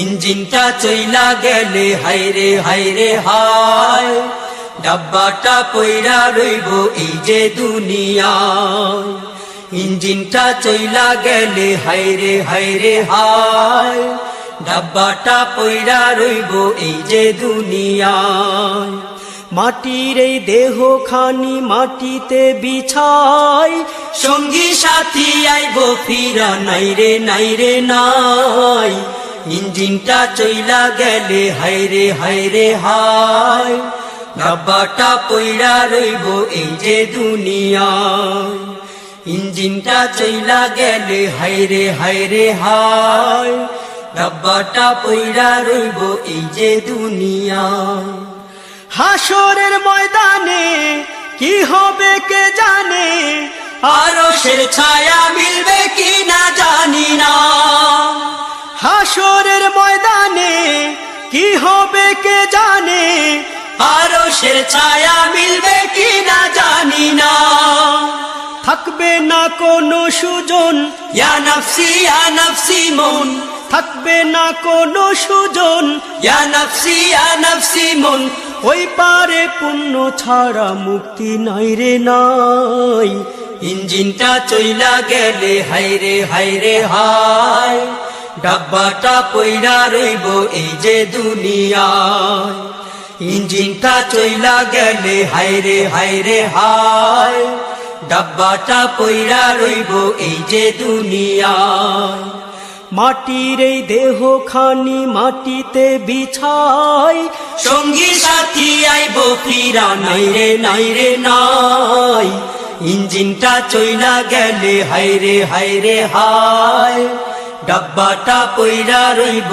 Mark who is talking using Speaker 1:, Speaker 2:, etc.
Speaker 1: ইঞ্জিনটা চইলা গেলে হায়রে হায়রে হায়, ডাব্বাটা পইরা রইব এই যে দুনিয়ায়। ইঞ্জিনটা চইলা গেলে হায়রে হায়রে হায়, ডাব্বাটা পইরা রইব এই যে দুনিয়ায়। মাটির এই দেহ খানি মাটিতে বিছাই, সঙ্গী সাথী আইব ফিরা নাইরে নাইরে নাই। ইঞ্জিনটা চইলা গেলে হায়রে হায়রে হায়, ডাব্বাটা পইরা রইব এই যে দুনিয়ায়। ইঞ্জিনটা চইলা গেলে হায়রে হায়রে হায়, ডাব্বাটা পইরা রইব এই যে দুনিয়ায়। হাসরের ময়দানে কি হবে কে জানে, আরশের ছায়া মিলবে কি না জানি না। হাসরের ময়দানে কি হবে কে জানে, আরশের ছায়া মিলবে কি না জানি না। থাকবে না কোনো সুজন, ইয়া নাফসি মন, থাকবে না কোনো সুজন, ইয়া নাফসি মন। ওই পারে পুণ্য ছাড়া মুক্তি নাই রে নাই। ইঞ্জিনটা চইলা গেলে হায়রে হায়রে হায়, ডাব্বাটা পইরা রইব এই যে দুনিয়ায়। ইঞ্জিনটা চইলা গেলে হায়রে হায়রে হায়, ডাব্বাটা পইরা রইব এই যে দুনিয়ায়। মাটির এই দেহ খানি মাটিতে বিছাই, সঙ্গী সাথী আইব ফিরা নাইরে নাইরে নাই। ইঞ্জিনটা চইলা গেলে হায়রে হায়রে হায়, ডাব্বাটা পইরা রইব।